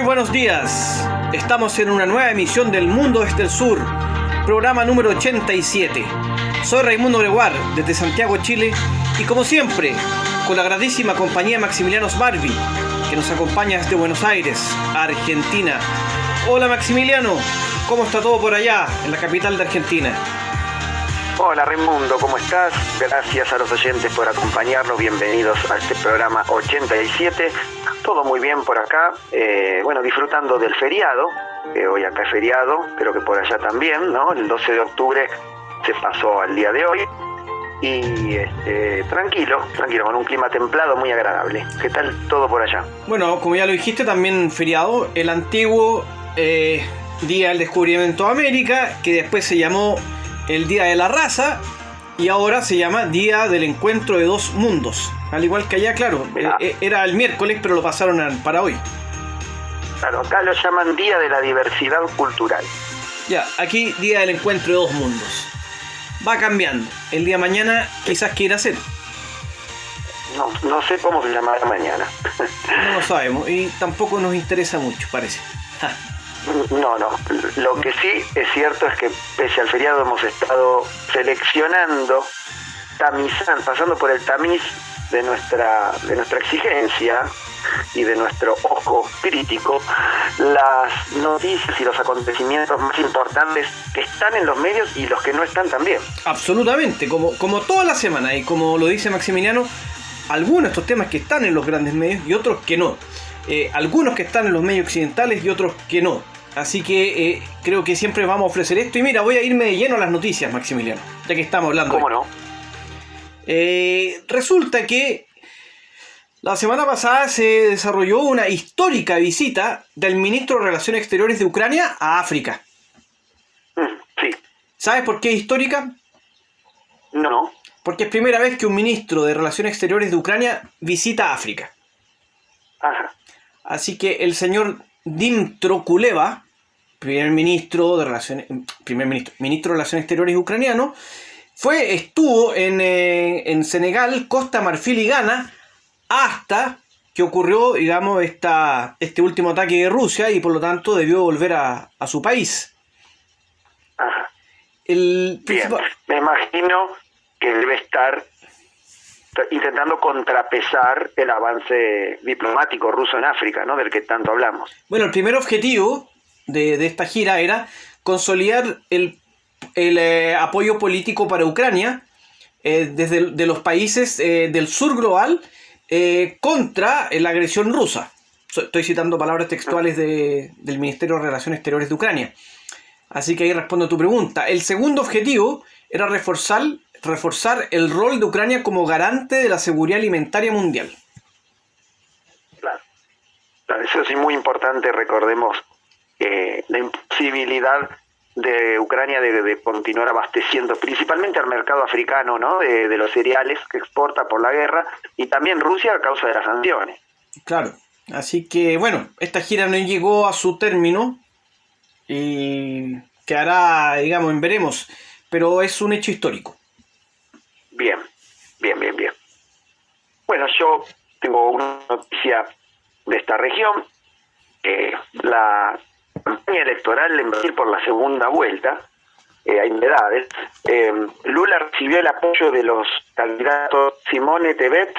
Muy buenos días. Estamos en una nueva emisión del Mundo desde el Sur, programa número 87. Soy Raimundo Greguar, desde Santiago, Chile, y como siempre, con la grandísima compañía Maximiliano Smarby, que nos acompaña desde Buenos Aires, Argentina. Hola Maximiliano, ¿cómo está todo por allá, en la capital de Argentina? Hola Raimundo, ¿cómo estás? Gracias a los oyentes por acompañarnos, bienvenidos a este programa 87. Todo muy bien por acá, disfrutando del feriado, hoy acá es feriado, pero que por allá también, ¿no? El 12 de octubre se pasó al día de hoy y tranquilo, con un clima templado muy agradable. ¿Qué tal todo por allá? Bueno, como ya lo dijiste, también feriado, el antiguo Día del Descubrimiento de América, que después se llamó el Día de la Raza, y ahora se llama Día del Encuentro de Dos Mundos. Al igual que allá, claro, era el miércoles, pero lo pasaron para hoy. Claro, acá lo llaman Día de la Diversidad Cultural. Ya, aquí Día del Encuentro de Dos Mundos. Va cambiando. El día de mañana quizás quiera hacer. No sé cómo se llamará mañana. No lo sabemos y tampoco nos interesa mucho, parece. Ja. No. Lo que sí es cierto es que pese al feriado hemos estado seleccionando, tamizando, pasando por el tamiz de nuestra exigencia y de nuestro ojo crítico, las noticias y los acontecimientos más importantes que están en los medios y los que no están también. Absolutamente, como toda la semana, y como lo dice Maximiliano, algunos de estos temas que están en los grandes medios y otros que no. Algunos que están en los medios occidentales y otros que no. Así que creo que siempre vamos a ofrecer esto. Y mira, voy a irme de lleno a las noticias, Maximiliano, ya que estamos hablando. ¿Cómo no? Resulta que la semana pasada se desarrolló una histórica visita del ministro de Relaciones Exteriores de Ucrania a África. Sí. ¿Sabes por qué es histórica? No. Porque es primera vez que un ministro de Relaciones Exteriores de Ucrania visita África. Ajá. Así que el señor Dmytro Kuleba, ministro de Relaciones Exteriores ucraniano, estuvo en Senegal, Costa Marfil y Ghana hasta que ocurrió, digamos, este último ataque de Rusia y por lo tanto debió volver a su país. Ajá. Bien, me imagino que debe estar intentando contrapesar el avance diplomático ruso en África, ¿no? Del que tanto hablamos. Bueno, el primer objetivo de esta gira era consolidar el apoyo político para Ucrania desde de los países del sur global contra la agresión rusa. Estoy citando palabras textuales del Ministerio de Relaciones Exteriores de Ucrania. Así que ahí respondo a tu pregunta. El segundo objetivo era reforzar el rol de Ucrania como garante de la seguridad alimentaria mundial. Claro, eso sí, muy importante. Recordemos la imposibilidad de Ucrania de continuar abasteciendo principalmente al mercado africano, ¿no? De los cereales que exporta por la guerra, y también Rusia a causa de las sanciones. Claro, así que bueno, esta gira no llegó a su término y quedará, digamos, en veremos, pero es un hecho histórico. Bien. Bueno, yo tengo una noticia de esta región. La campaña electoral en Brasil por la segunda vuelta, hay novedades. Lula recibió el apoyo de los candidatos Simone Tebet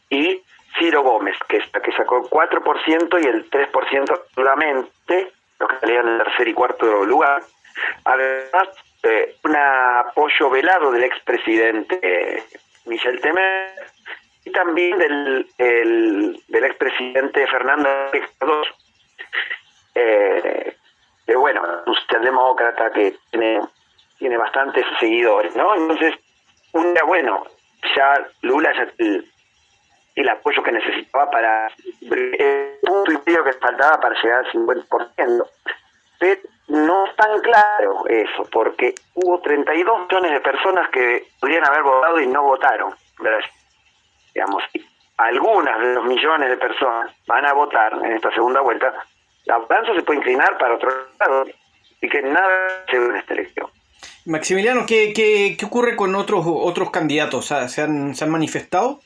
y Ciro Gómez, que sacó el 4% y el 3% solamente, los que salían en el tercer y cuarto lugar. Además, un apoyo velado del expresidente Michel Temer y también del expresidente Fernando Henrique Cardoso, un socialdemócrata que tiene bastantes seguidores, ¿no? Entonces, Lula el apoyo que necesitaba para el punto y medio que faltaba para llegar al 50%. Pero no es tan claro eso, porque hubo 32 millones de personas que podrían haber votado y no votaron. Digamos, si algunas de los millones de personas van a votar en esta segunda vuelta, la balanza se puede inclinar para otro lado y que nada se ve en esta elección. Maximiliano, ¿qué ocurre con otros candidatos? ¿Se han manifestado?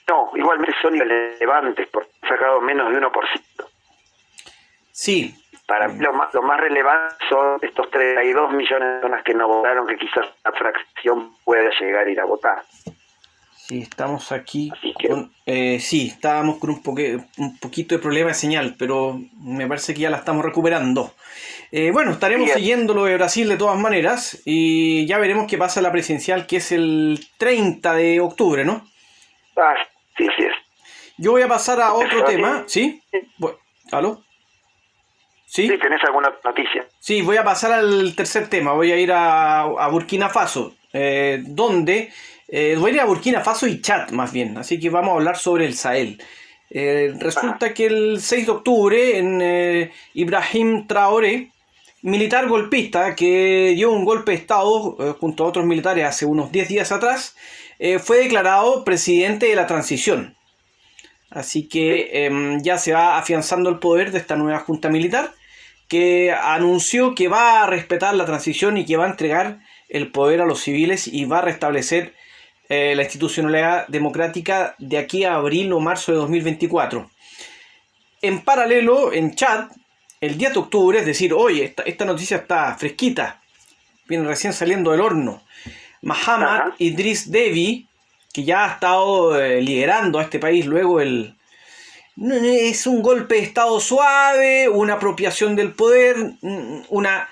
No, igualmente son irrelevantes porque han sacado menos de 1%. Sí. Para mí lo más relevante son estos 32 millones de personas que no votaron, que quizás la fracción pueda llegar a ir a votar. Sí, estamos aquí con... sí, estábamos con un poquito de problema de señal, pero me parece que ya la estamos recuperando. Bueno, estaremos siguiendo lo de Brasil de todas maneras y ya veremos qué pasa en la presidencial, que es el 30 de octubre, ¿no? Sí, sí es. Yo voy a pasar a otro tema, ¿sí? ¿Aló? ¿Sí? Sí, ¿tenés alguna noticia? Sí, voy a pasar al tercer tema, voy a ir a Burkina Faso, donde... voy a ir a Burkina Faso y Chad, más bien, así que vamos a hablar sobre el Sahel. Resulta que el 6 de octubre, en Ibrahim Traoré, militar golpista que dio un golpe de Estado junto a otros militares hace unos 10 días atrás, fue declarado presidente de la transición. Así que ya se va afianzando el poder de esta nueva junta militar, que anunció que va a respetar la transición y que va a entregar el poder a los civiles y va a restablecer la institucionalidad democrática de aquí a abril o marzo de 2024. En paralelo, en Chad, el 10 de octubre, es decir, hoy, esta noticia está fresquita, viene recién saliendo del horno, Mahamat Idris Deby, que ya ha estado liderando a este país luego es un golpe de Estado suave, una apropiación del poder, una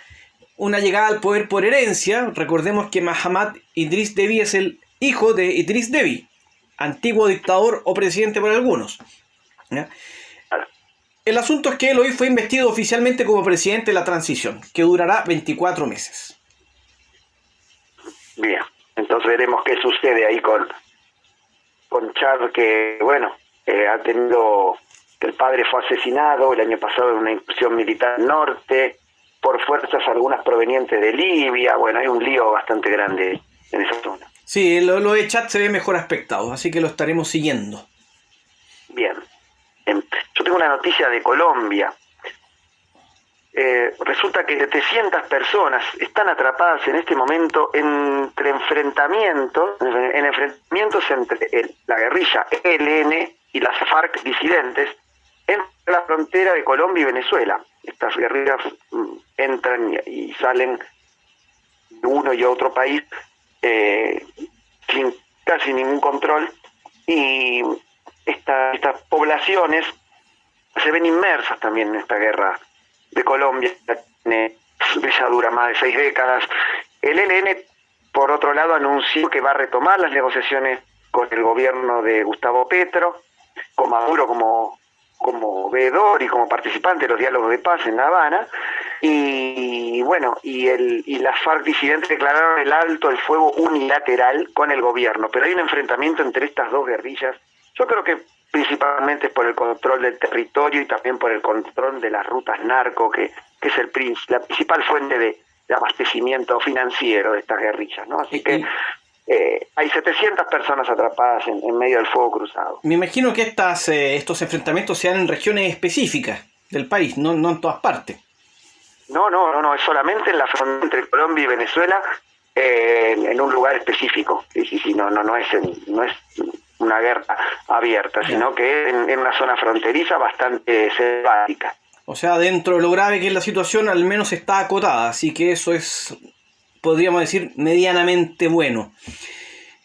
llegada al poder por herencia. Recordemos que Mahamat Idris Deby es el hijo de Idris Deby, antiguo dictador o presidente por algunos. ¿Ya? El asunto es que él hoy fue investido oficialmente como presidente de la transición, que durará 24 meses. Bien, entonces veremos qué sucede ahí con Chad, que bueno, ha tenido, que el padre fue asesinado el año pasado en una incursión militar al norte, por fuerzas algunas provenientes de Libia. Bueno, hay un lío bastante grande en esa zona. Sí, lo de Chad se ve mejor aspectado, así que lo estaremos siguiendo. Bien. Yo tengo una noticia de Colombia. Resulta que 700 personas están atrapadas en este momento en enfrentamientos entre la guerrilla ELN y las FARC disidentes en la frontera de Colombia y Venezuela. Estas guerrillas entran y salen de uno y otro país sin casi ningún control, y estas poblaciones se ven inmersas también en esta guerra de Colombia, que ya dura más de 6 décadas. El ELN, por otro lado, anunció que va a retomar las negociaciones con el gobierno de Gustavo Petro, con Maduro como veedor y como participante de los diálogos de paz en La Habana. Y bueno, y las FARC disidentes declararon el alto el fuego unilateral con el gobierno, pero hay un enfrentamiento entre estas dos guerrillas. Yo creo que principalmente es por el control del territorio y también por el control de las rutas narco, que es la principal fuente de abastecimiento financiero de estas guerrillas, ¿no? Así que hay 700 personas atrapadas en medio del fuego cruzado. Me imagino que estos enfrentamientos se dan en regiones específicas del país, no en todas partes. No, es solamente en la frontera entre Colombia y Venezuela, en un lugar específico. Sí, no es una guerra abierta, sino que es en una zona fronteriza bastante selvática. O sea, dentro de lo grave que es la situación, al menos está acotada, así que eso es, podríamos decir, medianamente bueno.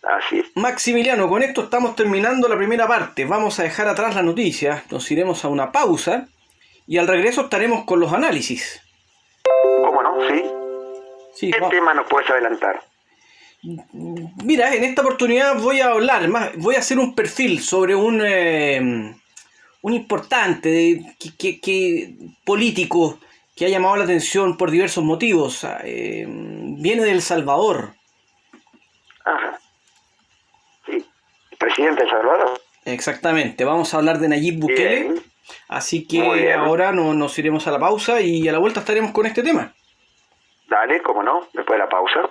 Así es. Maximiliano, con esto estamos terminando la primera parte. Vamos a dejar atrás la noticia, nos iremos a una pausa y al regreso estaremos con los análisis. ¿Cómo no? Sí. ¿Qué tema nos puedes adelantar? Mira, en esta oportunidad voy a voy a hacer un perfil sobre un importante político que ha llamado la atención por diversos motivos. Viene de El Salvador. Ajá. Sí, presidente de El Salvador. Exactamente, vamos a hablar de Nayib Bukele. Bien. Así que ahora nos iremos a la pausa y a la vuelta estaremos con este tema. Dale, cómo no, después de la pausa.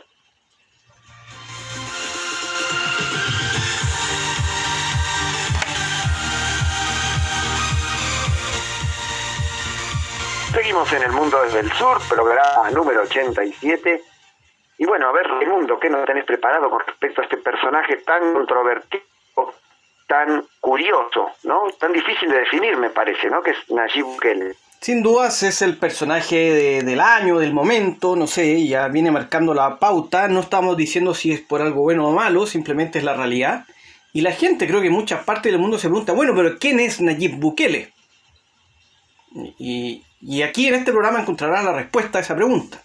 Seguimos en El Mundo desde el Sur, programa número 87. Y bueno, a ver, Raimundo, ¿qué nos tenés preparado con respecto a este personaje tan controvertido tan curioso, ¿no? Tan difícil de definir, me parece, ¿no? Que es Nayib Bukele. Sin dudas es el personaje del año, del momento, no sé, ya viene marcando la pauta. No estamos diciendo si es por algo bueno o malo, simplemente es la realidad. Y la gente, creo que en muchas partes del mundo se pregunta, bueno, pero ¿quién es Nayib Bukele? Y aquí en este programa encontrarán la respuesta a esa pregunta.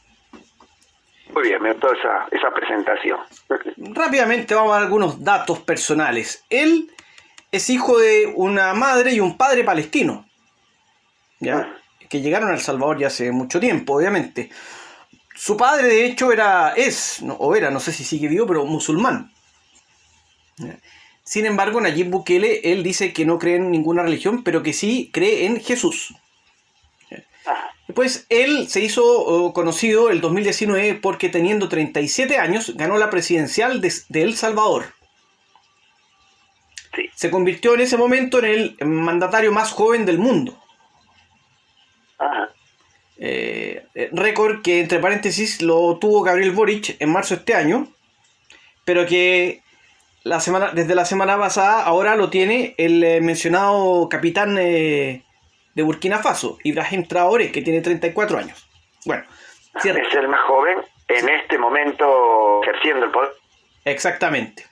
Muy bien, me gustó esa presentación. Rápidamente vamos a dar algunos datos personales. Él es hijo de una madre y un padre palestino, ¿ya? Que llegaron a El Salvador ya hace mucho tiempo, obviamente. Su padre, de hecho, no sé si sigue vivo, pero musulmán. ¿Ya? Sin embargo, Nayib Bukele, él dice que no cree en ninguna religión, pero que sí cree en Jesús. Después, él se hizo conocido el 2019 porque teniendo 37 años ganó la presidencial de El Salvador. Sí. Se convirtió en ese momento en el mandatario más joven del mundo. Ajá. Récord que, entre paréntesis, lo tuvo Gabriel Boric en marzo de este año, pero que desde la semana pasada ahora lo tiene el mencionado capitán de Burkina Faso, Ibrahim Traoré, que tiene 34 años. Bueno, es el más joven en este momento ejerciendo el poder. Exactamente.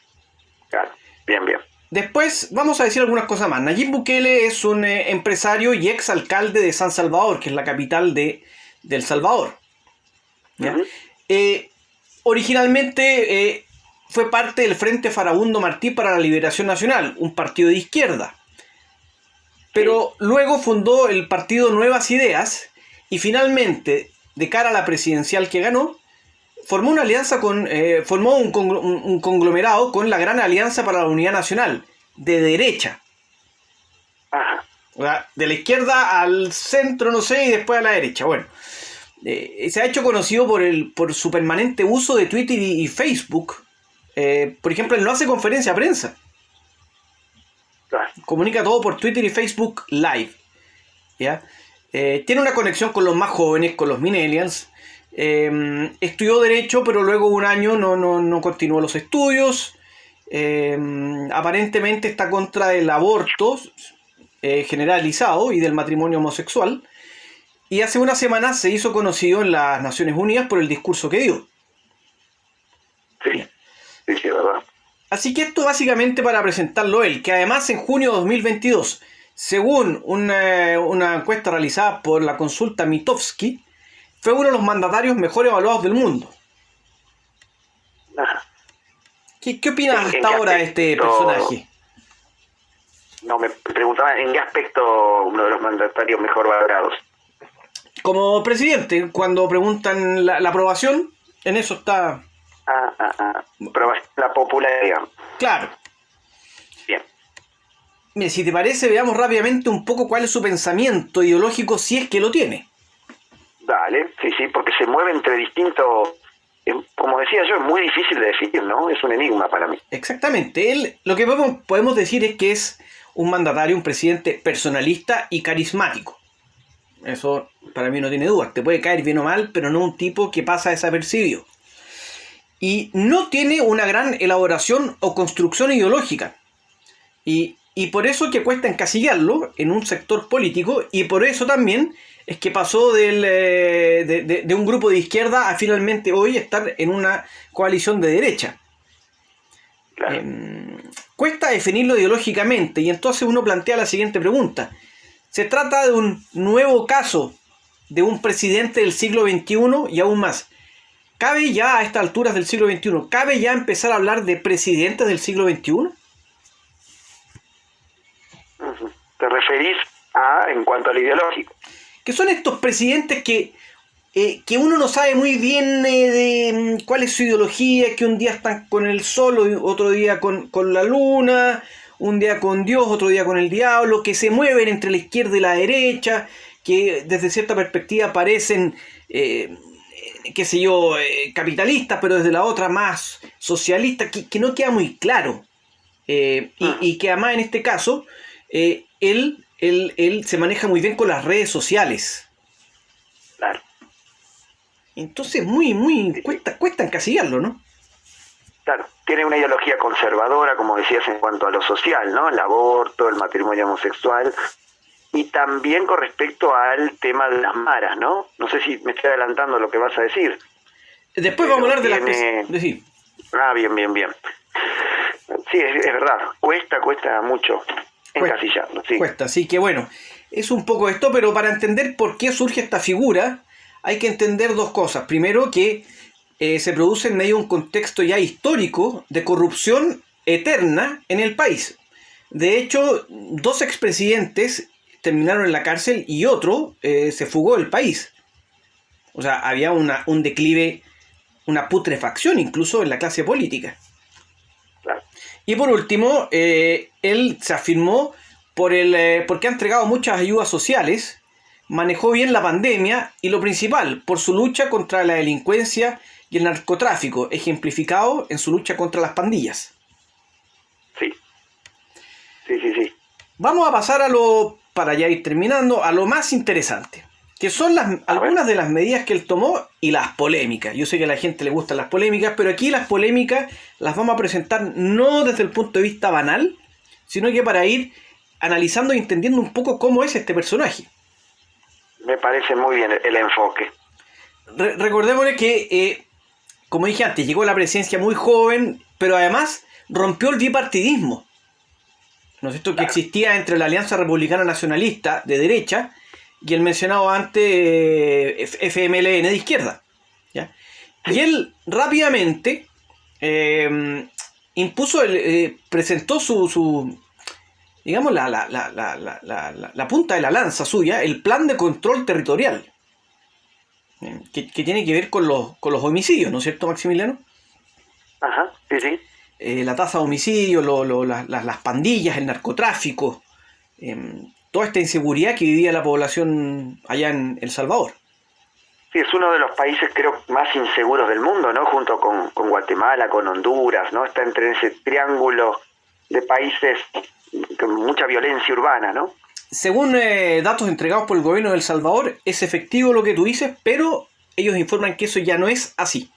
Claro. Bien. Después vamos a decir algunas cosas más. Nayib Bukele es un empresario y ex alcalde de San Salvador, que es la capital de El Salvador. ¿Ya? Uh-huh. Originalmente fue parte del Frente Farabundo Martí para la Liberación Nacional, un partido de izquierda. Pero luego fundó el partido Nuevas Ideas y finalmente, de cara a la presidencial que ganó, formó una alianza formó un conglomerado con la Gran Alianza para la Unidad Nacional, de derecha. Ajá. O sea, de la izquierda al centro, no sé, y después a la derecha. Bueno, se ha hecho conocido por su permanente uso de Twitter y Facebook. Por ejemplo, él no hace conferencia a prensa. Claro. Comunica todo por Twitter y Facebook Live. ¿Ya? Tiene una conexión con los más jóvenes, con los millennials. Estudió Derecho, pero luego un año no continuó los estudios. Aparentemente está contra del aborto generalizado y del matrimonio homosexual. Y hace unas semanas se hizo conocido en las Naciones Unidas por el discurso que dio. Sí, verdad. Así que esto básicamente para presentarlo él, que además en junio de 2022, según una encuesta realizada por la consulta Mitofsky, fue uno de los mandatarios mejor evaluados del mundo. Ajá. ¿Qué opinas hasta ahora de este personaje? No, me preguntaba en qué aspecto uno de los mandatarios mejor valorados. Como presidente, cuando preguntan la aprobación, en eso está... Pero la popularidad. Claro. Bien. Mira, si te parece, veamos rápidamente un poco cuál es su pensamiento ideológico, si es que lo tiene. Dale, sí, porque se mueve entre distintos... Como decía yo, es muy difícil de definir, ¿no? Es un enigma para mí. Exactamente. Él, lo que podemos decir es que es un mandatario, un presidente personalista y carismático. Eso para mí no tiene duda. Te puede caer bien o mal, pero no un tipo que pasa desapercibido. Y no tiene una gran elaboración o construcción ideológica. Y por eso es que cuesta encasillarlo en un sector político, y por eso también es que pasó de un grupo de izquierda a finalmente hoy estar en una coalición de derecha. Claro. Cuesta definirlo ideológicamente, y entonces uno plantea la siguiente pregunta. ¿Se trata de un nuevo caso de un presidente del siglo XXI y aún más? ¿Cabe ya a estas alturas del siglo XXI, cabe ya empezar a hablar de presidentes del siglo XXI? ¿Te referís en cuanto al ideológico? Que son estos presidentes que uno no sabe muy bien de cuál es su ideología, que un día están con el sol, otro día con la luna, un día con Dios, otro día con el diablo, que se mueven entre la izquierda y la derecha, que desde cierta perspectiva parecen... qué sé yo, capitalistas, pero desde la otra más socialista, que no queda muy claro. Y que además en este caso, él se maneja muy bien con las redes sociales. Claro. Entonces, cuesta encasillarlo, ¿no? Claro, tiene una ideología conservadora, como decías, en cuanto a lo social, ¿no? El aborto, el matrimonio homosexual, y también con respecto al tema de las maras, ¿no? No sé si me estoy adelantando lo que vas a decir. Después vamos a hablar de las... Sí. Ah, bien. Sí, es verdad, cuesta mucho encasillarlo, sí. Cuesta, así que bueno, es un poco esto, pero para entender por qué surge esta figura, hay que entender dos cosas. Primero, que se produce en medio de un contexto ya histórico de corrupción eterna en el país. De hecho, 2 expresidentes terminaron en la cárcel y otro se fugó del país. O sea, había un declive, una putrefacción incluso en la clase política. Claro. Y por último, él se afirmó porque ha entregado muchas ayudas sociales, manejó bien la pandemia y lo principal, por su lucha contra la delincuencia y el narcotráfico, ejemplificado en su lucha contra las pandillas. Sí. Vamos a pasar para ya ir terminando, a lo más interesante, que son algunas de las medidas que él tomó y las polémicas. Yo sé que a la gente le gustan las polémicas, pero aquí las polémicas las vamos a presentar no desde el punto de vista banal, sino que para ir analizando y entendiendo un poco cómo es este personaje. Me parece muy bien el enfoque. Recordémosle que, como dije antes, llegó a la presidencia muy joven, pero además rompió el bipartidismo, ¿no es cierto?, que existía entre la Alianza Republicana Nacionalista de derecha y el mencionado antes FMLN de izquierda, ¿ya? Y él rápidamente presentó su digamos, la punta de la lanza suya, el plan de control territorial, que tiene que ver con los homicidios, ¿no es cierto, Maximiliano? Ajá, sí. La tasa de homicidios, las pandillas, el narcotráfico, toda esta inseguridad que vivía la población allá en El Salvador. Sí, es uno de los países, creo, más inseguros del mundo, ¿no? Junto con Guatemala, con Honduras, ¿no? Está entre ese triángulo de países con mucha violencia urbana, ¿no? Según datos entregados por el gobierno de El Salvador, es efectivo lo que tú dices, pero ellos informan que eso ya no es así.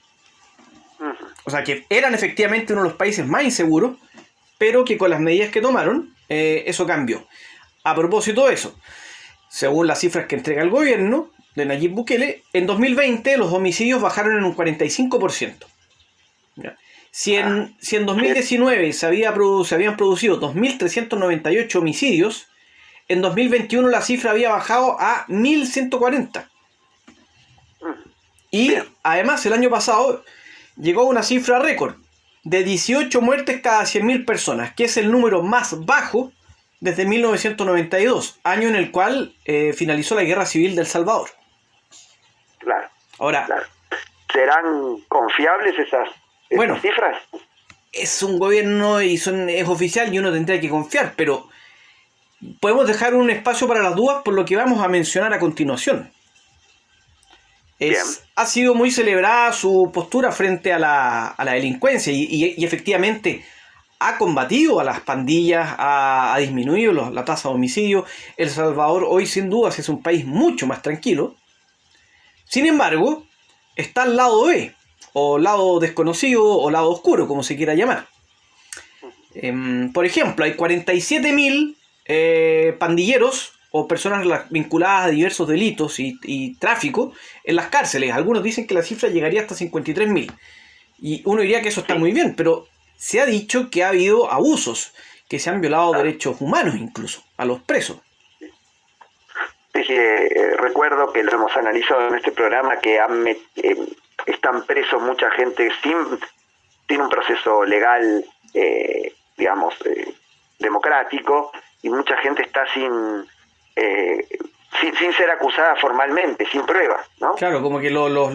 O sea, que eran efectivamente uno de los países más inseguros, pero que con las medidas que tomaron, eso cambió. A propósito de eso, según las cifras que entrega el gobierno de Nayib Bukele, en 2020 los homicidios bajaron en un 45%. ¿Ya? Si en 2019 se habían producido 2.398 homicidios, en 2021 la cifra había bajado a 1.140. Y además el año pasado llegó a una cifra récord de 18 muertes cada 100.000 personas, que es el número más bajo desde 1992, año en el cual finalizó la Guerra Civil de El Salvador. Claro. Ahora, ¿serán confiables esas cifras? Es un gobierno y es oficial y uno tendría que confiar, pero podemos dejar un espacio para las dudas por lo que vamos a mencionar a continuación. Ha sido muy celebrada su postura frente a la delincuencia y efectivamente ha combatido a las pandillas, ha disminuido la tasa de homicidio. El Salvador hoy sin dudas es un país mucho más tranquilo. Sin embargo, está al lado B, o lado desconocido, o lado oscuro, como se quiera llamar. Por ejemplo, hay 47.000 pandilleros o personas vinculadas a diversos delitos y tráfico en las cárceles. Algunos dicen que la cifra llegaría hasta 53.000. Y uno diría que eso está muy bien, pero se ha dicho que ha habido abusos, que se han violado derechos humanos incluso a los presos. Recuerdo que lo hemos analizado en este programa, que están presos mucha gente sin un proceso legal, democrático, y mucha gente está sin ser acusada formalmente, sin pruebas, ¿no? Claro, como que los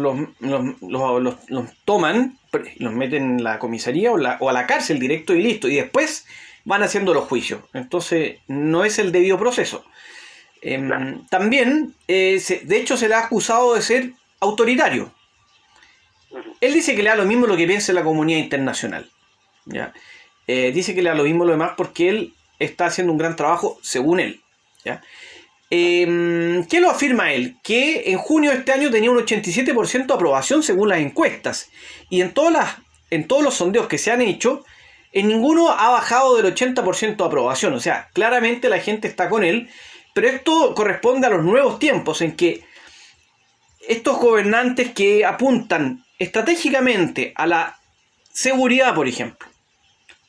toman, los meten en la comisaría o a la cárcel directo y listo, y después van haciendo los juicios. Entonces no es el debido proceso. Claro. También, de hecho, se le ha acusado de ser autoritario. Él dice que le da lo mismo lo que piensa la comunidad internacional, ¿ya? Dice que le da lo mismo lo demás porque él está haciendo un gran trabajo, según él, ¿ya? ¿Qué lo afirma él? Que en junio de este año tenía un 87% de aprobación según las encuestas. Y en todas en todos los sondeos que se han hecho, en ninguno ha bajado del 80% de aprobación. O sea, claramente la gente está con él, pero esto corresponde a los nuevos tiempos en que estos gobernantes que apuntan estratégicamente a la seguridad, por ejemplo,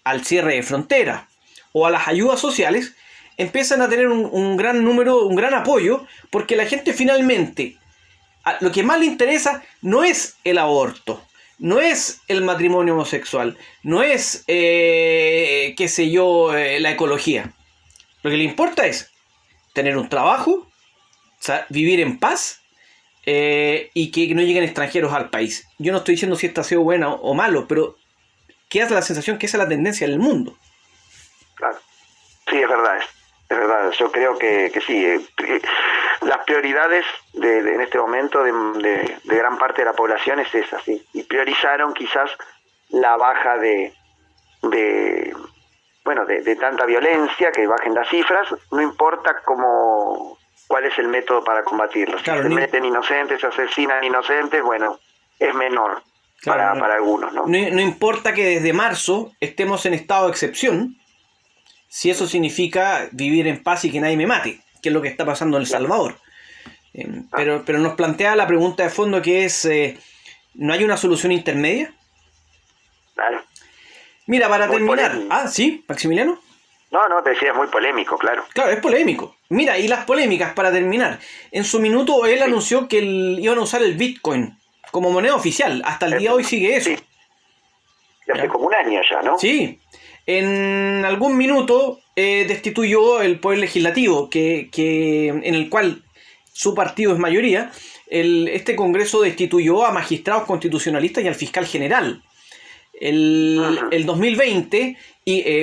al cierre de fronteras o a las ayudas sociales, empiezan a tener un gran número, un gran apoyo, porque la gente finalmente, lo que más le interesa no es el aborto, no es el matrimonio homosexual, no es, qué sé yo, la ecología. Lo que le importa es tener un trabajo, o sea, vivir en paz, y que no lleguen extranjeros al país. Yo no estoy diciendo si esto ha sido bueno o malo, pero queda la sensación que esa es la tendencia del mundo. Claro. Sí, es verdad. Yo creo que sí. Las prioridades en este momento de gran parte de la población es esa, sí. Y priorizaron quizás la baja de tanta violencia, que bajen las cifras, no importa cuál es el método para combatirlo. Si Claro, se meten inocentes, se asesinan inocentes, bueno, es menor, claro, para algunos, ¿no? No importa que desde marzo estemos en estado de excepción, si eso significa vivir en paz y que nadie me mate, que es lo que está pasando en El Salvador. Pero nos plantea la pregunta de fondo, que es, ¿no hay una solución intermedia? Claro. Mira, para Muy terminar... polémico. Ah, ¿sí, Maximiliano? No, te decía, es muy polémico, claro. Claro, es polémico. Mira, y las polémicas, para terminar. En su minuto él anunció que iban a usar el Bitcoin como moneda oficial. Hasta el día de hoy sigue eso. Sí. Hace como un año ya, ¿no? Sí. En algún minuto destituyó el poder legislativo, en el cual su partido es mayoría. Este Congreso destituyó a magistrados constitucionalistas y al fiscal general. El 2020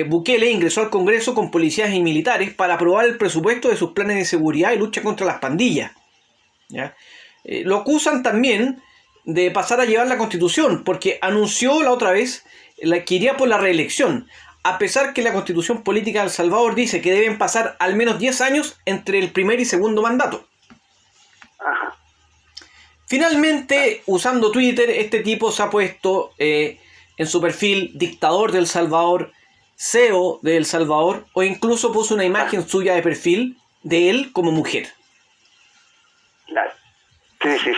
Bukele ingresó al Congreso con policías y militares para aprobar el presupuesto de sus planes de seguridad y lucha contra las pandillas. ¿Ya? Lo acusan también de pasar a llevar la Constitución, porque anunció la otra vez que iría por la reelección, a pesar que la Constitución Política de El Salvador dice que deben pasar al menos 10 años entre el primer y segundo mandato. Ajá. Finalmente, usando Twitter, este tipo se ha puesto en su perfil dictador de El Salvador, CEO de El Salvador, o incluso puso una imagen suya de perfil de él como mujer. Claro.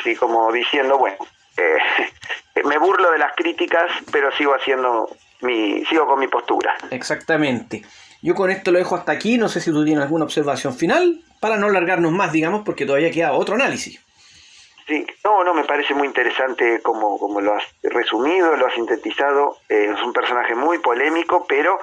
Sí, como diciendo, bueno, me burlo de las críticas, pero sigo con mi postura. Exactamente. Yo con esto lo dejo hasta aquí. No sé si tú tienes alguna observación final, para no alargarnos más, digamos, porque todavía queda otro análisis. Sí, no, me parece muy interesante como lo has resumido, lo has sintetizado. Es un personaje muy polémico, pero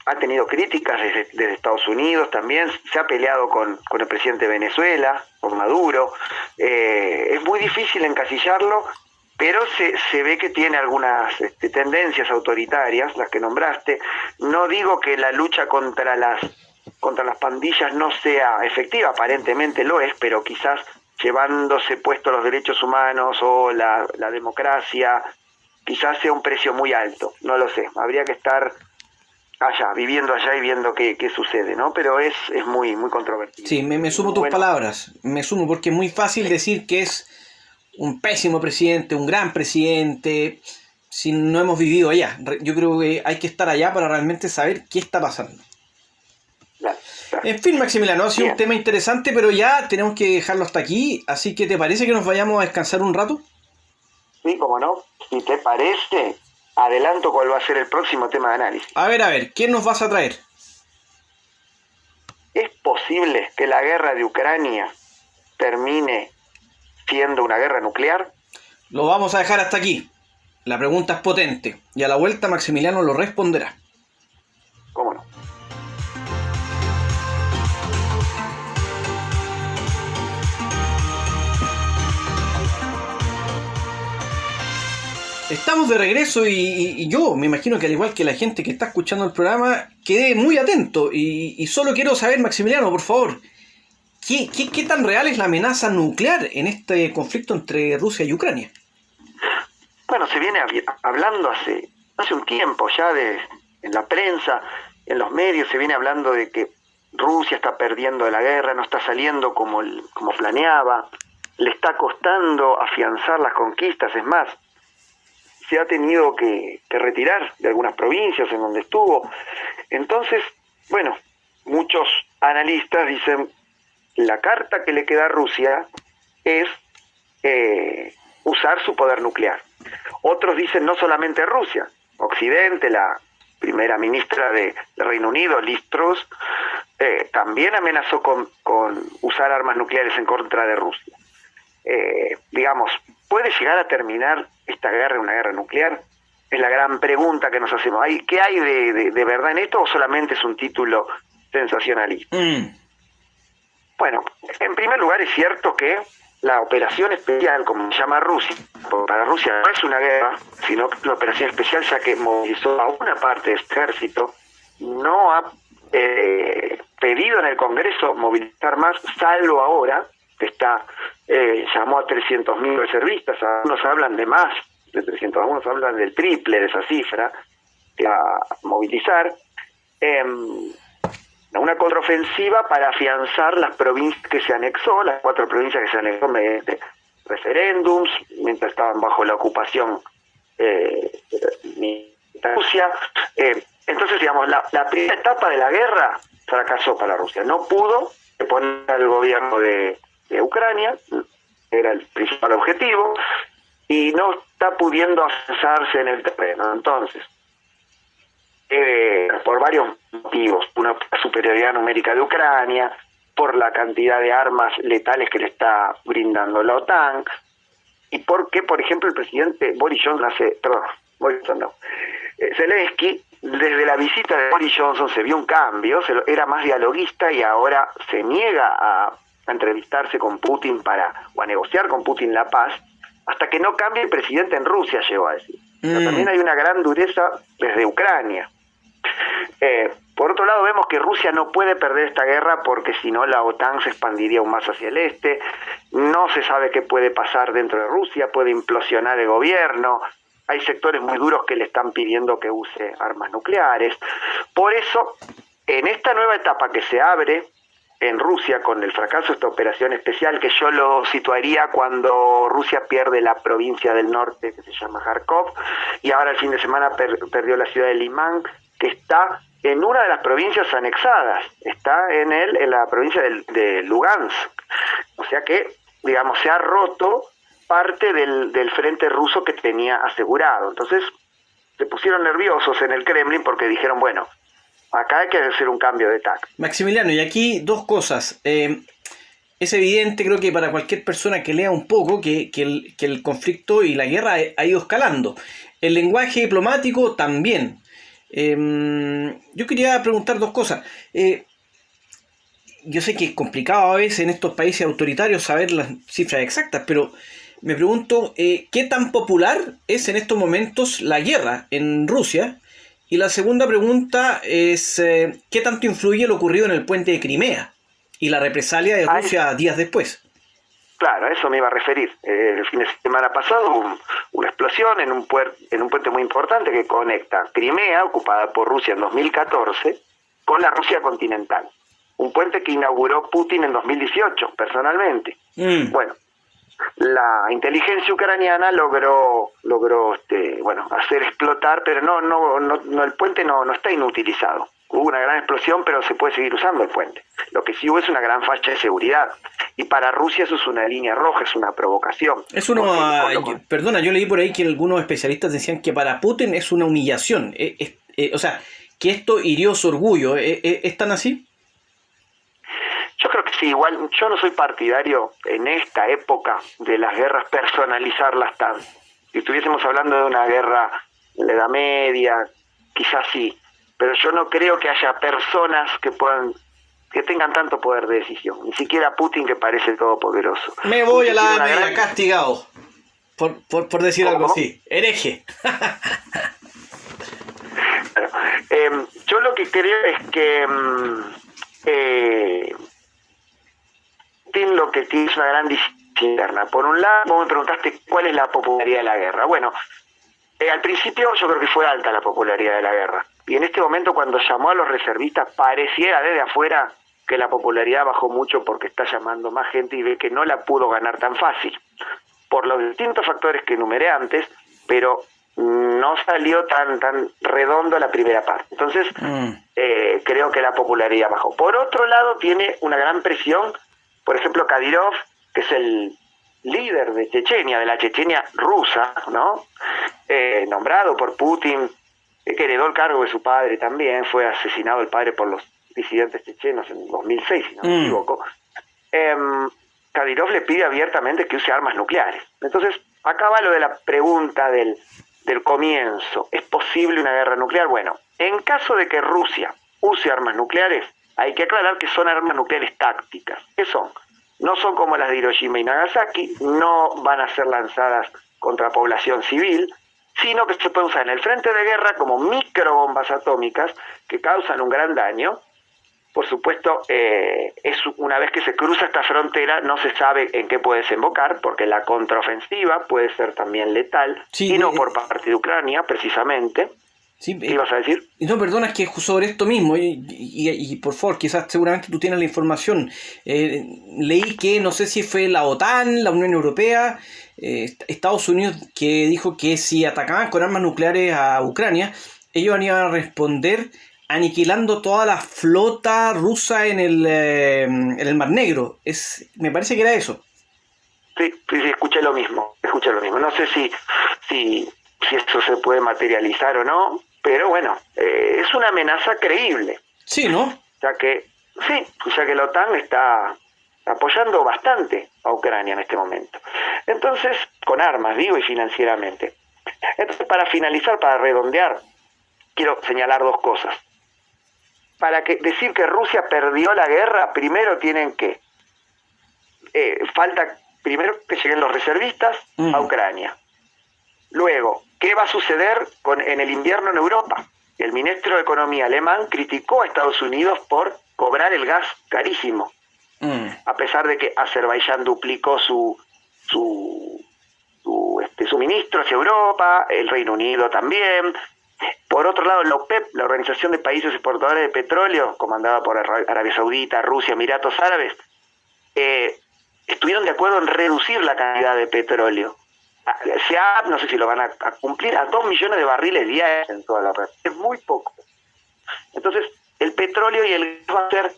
ha tenido críticas desde Estados Unidos también. Se ha peleado con el presidente de Venezuela, con Maduro. Es muy difícil encasillarlo, pero se ve que tiene algunas tendencias autoritarias, las que nombraste. No digo que la lucha contra las pandillas no sea efectiva, aparentemente lo es, pero quizás llevándose puestos los derechos humanos o la democracia, quizás sea un precio muy alto, no lo sé. Habría que estar viviendo allá y viendo qué sucede, ¿no? Pero es muy, muy controvertido. Sí, me sumo tus palabras, porque es muy fácil decir que es un pésimo presidente, un gran presidente, si no hemos vivido allá. Yo creo que hay que estar allá para realmente saber qué está pasando. Claro. En fin, Maximiliano, ha sido Bien. un tema interesante, pero ya tenemos que dejarlo hasta aquí, así que ¿te parece que nos vayamos a descansar un rato? Sí, cómo no. Si te parece, adelanto cuál va a ser el próximo tema de análisis. A ver, ¿qué nos vas a traer? ¿Es posible que la guerra de Ucrania termine siendo una guerra nuclear? Lo vamos a dejar hasta aquí. La pregunta es potente, y a la vuelta Maximiliano lo responderá. ¿Cómo no? Estamos de regreso y yo me imagino que al igual que la gente que está escuchando el programa, quedé muy atento y solo quiero saber, Maximiliano, por favor, ¿qué tan real es la amenaza nuclear en este conflicto entre Rusia y Ucrania? Bueno, se viene hablando hace un tiempo ya en la prensa, en los medios, se viene hablando de que Rusia está perdiendo la guerra, no está saliendo como planeaba, le está costando afianzar las conquistas, es más, se ha tenido que retirar de algunas provincias en donde estuvo. Entonces, bueno, muchos analistas dicen la carta que le queda a Rusia es usar su poder nuclear. Otros dicen no solamente Rusia, Occidente, la primera ministra de Reino Unido, Liz Truss, también amenazó con usar armas nucleares en contra de Rusia. Digamos, ¿puede llegar a terminar esta guerra en una guerra nuclear? Es la gran pregunta que nos hacemos. ¿Qué hay de verdad en esto o solamente es un título sensacionalista? Bueno, en primer lugar es cierto que la operación especial, como se llama Rusia, para Rusia no es una guerra, sino la operación especial, ya que movilizó a una parte del ejército, no ha pedido en el Congreso movilizar más, salvo ahora, que llamó a 300.000 reservistas. Algunos hablan de más de 300, algunos hablan del triple de esa cifra, a movilizar. Una contraofensiva para afianzar las provincias que se anexó, las 4 provincias que se anexó mediante referéndums, mientras estaban bajo la ocupación de Rusia. Entonces, digamos, la primera etapa de la guerra fracasó para Rusia. No pudo poner al gobierno de Ucrania, era el principal objetivo, y no está pudiendo avanzarse en el terreno. Entonces, por varios motivos, una superioridad numérica de Ucrania, por la cantidad de armas letales que le está brindando la OTAN, y porque, por ejemplo, el presidente Zelensky, desde la visita de Boris Johnson se vio un cambio, era más dialoguista y ahora se niega a entrevistarse con Putin o a negociar con Putin la paz, hasta que no cambie el presidente en Rusia, llegó a decir. Pero también hay una gran dureza desde Ucrania. Por otro lado, vemos que Rusia no puede perder esta guerra porque si no la OTAN se expandiría aún más hacia el este, no se sabe qué puede pasar dentro de Rusia, puede implosionar el gobierno, hay sectores muy duros que le están pidiendo que use armas nucleares. Por eso, en esta nueva etapa que se abre en Rusia con el fracaso de esta operación especial, que yo lo situaría cuando Rusia pierde la provincia del norte que se llama Kharkov, y ahora el fin de semana perdió la ciudad de Limán, que está en una de las provincias anexadas, está en la provincia de Lugansk. O sea que, digamos, se ha roto parte del frente ruso que tenía asegurado. Entonces, se pusieron nerviosos en el Kremlin porque dijeron, bueno, acá hay que hacer un cambio de tack. Maximiliano, y aquí 2 cosas. Es evidente, creo que para cualquier persona que lea un poco, que el conflicto y la guerra ha ido escalando. El lenguaje diplomático también. Yo quería preguntar 2 cosas. Yo sé que es complicado a veces en estos países autoritarios saber las cifras exactas, pero me pregunto ¿qué tan popular es en estos momentos la guerra en Rusia? Y la segunda pregunta es ¿qué tanto influye lo ocurrido en el puente de Crimea y la represalia de Rusia días después? Claro, a eso me iba a referir. El fin de semana pasado hubo una explosión en un puente muy importante que conecta Crimea, ocupada por Rusia en 2014, con la Rusia continental. Un puente que inauguró Putin en 2018, personalmente. Bueno, la inteligencia ucraniana logró hacer explotar, pero no el puente no está inutilizado. Hubo una gran explosión, pero se puede seguir usando el puente. Lo que sí hubo es una gran falla de seguridad. Y para Rusia eso es una línea roja, es una provocación. Perdona, yo leí por ahí que algunos especialistas decían que para Putin es una humillación. O sea, que esto hirió su orgullo. ¿Es tan así? Yo creo que sí, igual yo no soy partidario en esta época de las guerras personalizarlas tanto. Si estuviésemos hablando de una guerra en la Edad Media, quizás sí, pero yo no creo que haya personas que tengan tanto poder de decisión, ni siquiera Putin, que parece todopoderoso. Me voy a la Edad Media, castigado, por decir algo así, hereje. Yo lo que creo es que Putin lo que tiene es una gran disciplina interna. Por un lado, vos me preguntaste cuál es la popularidad de la guerra. Bueno, al principio yo creo que fue alta la popularidad de la guerra. Y en este momento, cuando llamó a los reservistas, pareciera desde afuera que la popularidad bajó mucho porque está llamando más gente y ve que no la pudo ganar tan fácil. Por los distintos factores que enumeré antes, pero no salió tan redondo la primera parte. Entonces, creo que la popularidad bajó. Por otro lado, tiene una gran presión, por ejemplo, Kadyrov, que es el líder de Chechenia, de la Chechenia rusa, ¿no? Nombrado por Putin, que heredó el cargo de su padre también, fue asesinado el padre por los disidentes chechenos en 2006, si no me equivoco. Kadyrov le pide abiertamente que use armas nucleares. Entonces, acá va lo de la pregunta del comienzo. ¿Es posible una guerra nuclear? Bueno, en caso de que Rusia use armas nucleares, hay que aclarar que son armas nucleares tácticas. ¿Qué son? No son como las de Hiroshima y Nagasaki, no van a ser lanzadas contra población civil, sino que se pueden usar en el frente de guerra como microbombas atómicas que causan un gran daño. Por supuesto, una vez que se cruza esta frontera no se sabe en qué puede desembocar, porque la contraofensiva puede ser también letal, sí, y no por parte de Ucrania, precisamente. Sí, ¿Qué ibas a decir? No, perdona, es que sobre esto mismo, y por favor, quizás seguramente tú tienes la información. Leí que no sé si fue la OTAN, la Unión Europea, Estados Unidos, que dijo que si atacaban con armas nucleares a Ucrania, ellos iban a responder aniquilando toda la flota rusa en el Mar Negro. Me parece que era eso. Sí, escuché lo mismo. No sé si eso se puede materializar o no, pero bueno, es una amenaza creíble. Sí, ¿no? Ya que la OTAN está apoyando bastante a Ucrania en este momento. Entonces, con armas, digo, y financieramente. Entonces, para finalizar, para redondear, quiero señalar dos cosas. Para decir que Rusia perdió la guerra, primero tienen que... falta primero que lleguen los reservistas a Ucrania. Luego, ¿qué va a suceder en el invierno en Europa? El ministro de Economía alemán criticó a Estados Unidos por cobrar el gas carísimo, a pesar de que Azerbaiyán duplicó su suministro hacia Europa, el Reino Unido también. Por otro lado, la OPEP, la Organización de Países Exportadores de Petróleo, comandada por Arabia Saudita, Rusia, Emiratos Árabes, estuvieron de acuerdo en reducir la cantidad de petróleo. No sé si lo van a cumplir, a 2 millones de barriles diarios en toda la red. Es muy poco. Entonces, el petróleo y el gas va a ser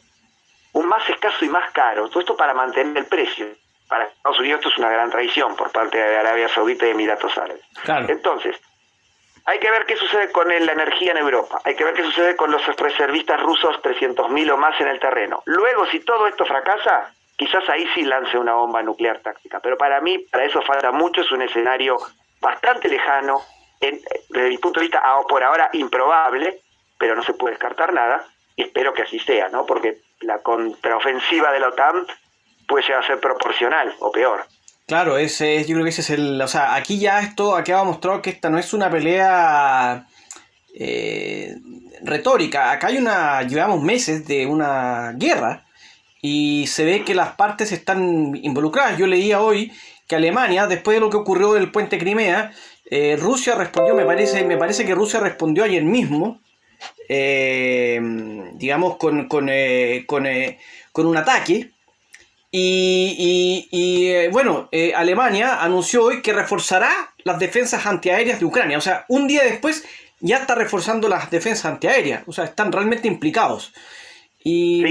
un más escaso y más caro. Todo esto para mantener el precio. Para Estados Unidos esto es una gran traición por parte de Arabia Saudita y Emiratos Árabes. Claro. Entonces, hay que ver qué sucede con la energía en Europa. Hay que ver qué sucede con los reservistas rusos, 300.000 o más en el terreno. Luego, si todo esto fracasa, quizás ahí sí lance una bomba nuclear táctica. Pero para mí, para eso falta mucho. Es un escenario bastante lejano, desde mi punto de vista, por ahora improbable, pero no se puede descartar nada. Y espero que así sea, ¿no? Porque la contraofensiva de la OTAN puede llegar a ser proporcional o peor. Claro, yo creo que ese es o sea, aquí ya ha quedado mostrado que esta no es una pelea retórica. Acá llevamos meses de una guerra y se ve que las partes están involucradas. Yo leía hoy que Alemania, después de lo que ocurrió del puente Crimea, Rusia respondió, me parece que Rusia respondió ayer mismo, digamos, con un ataque. Bueno, Alemania anunció hoy que reforzará las defensas antiaéreas de Ucrania. O sea, un día después ya está reforzando las defensas antiaéreas. O sea, están realmente implicados. Y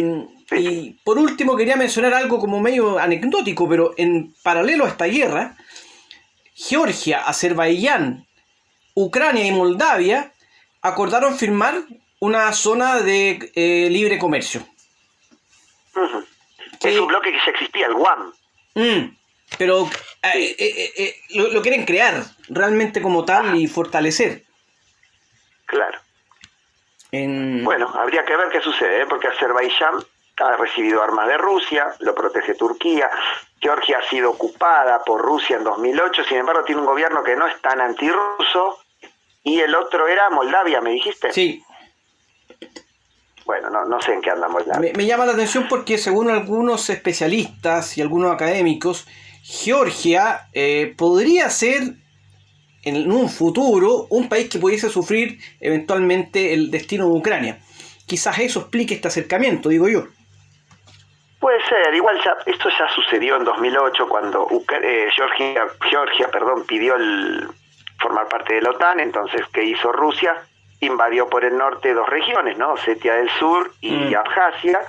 por último quería mencionar algo como medio anecdótico, pero en paralelo a esta guerra, Georgia, Azerbaiyán, Ucrania y Moldavia acordaron firmar una zona de libre comercio. Uh-huh. Es un bloque que ya existía, el GUAM. Pero lo quieren crear realmente como tal y fortalecer. Claro. Bueno, habría que ver qué sucede, porque Azerbaiyán ha recibido armas de Rusia, lo protege Turquía. Georgia ha sido ocupada por Rusia en 2008, sin embargo tiene un gobierno que no es tan antirruso. Y el otro era Moldavia, ¿me dijiste? Sí. Bueno, no sé en qué anda Moldavia. Me llama la atención porque según algunos especialistas y algunos académicos, Georgia podría ser en un futuro un país que pudiese sufrir eventualmente el destino de Ucrania. Quizás eso explique este acercamiento, digo yo. Puede ser, igual esto ya sucedió en 2008 cuando Georgia pidió formar parte de la OTAN. Entonces, ¿qué hizo Rusia? Invadió por el norte 2 regiones, ¿no? Osetia del Sur y Abjasia,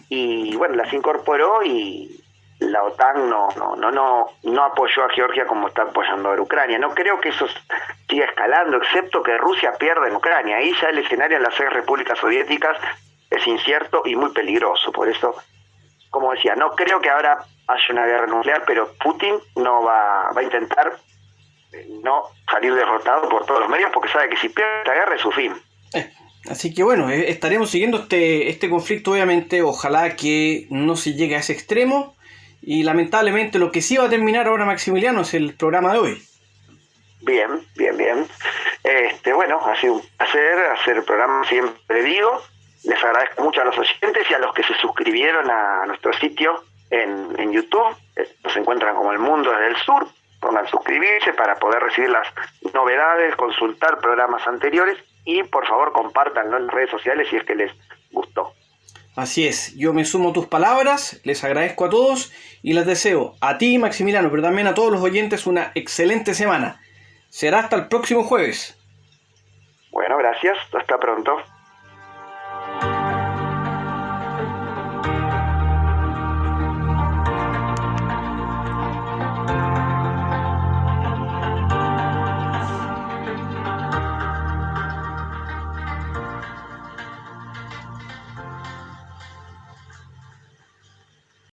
y bueno, las incorporó, y la OTAN no apoyó a Georgia como está apoyando a Ucrania. No creo que eso siga escalando, excepto que Rusia pierda en Ucrania. Ahí ya el escenario en las 6 repúblicas soviéticas es incierto y muy peligroso. Por eso, como decía, no creo que ahora haya una guerra nuclear, pero Putin no va a intentar no salir derrotado por todos los medios, porque sabe que si pierde la guerra es su fin. Así que bueno, estaremos siguiendo este conflicto, obviamente. Ojalá que no se llegue a ese extremo, y lamentablemente lo que sí va a terminar ahora, Maximiliano, es el programa de hoy. Bien. Bueno, ha sido un placer hacer el programa, siempre digo. Les agradezco mucho a los oyentes y a los que se suscribieron a nuestro sitio en YouTube. Nos encuentran como El Mundo desde el Sur. Pongan suscribirse para poder recibir las novedades, consultar programas anteriores, y por favor compártanlo en redes sociales si es que les gustó. Así es, yo me sumo a tus palabras, les agradezco a todos y les deseo a ti, Maximiliano, pero también a todos los oyentes, una excelente semana. Será hasta el próximo jueves. Bueno, gracias, hasta pronto.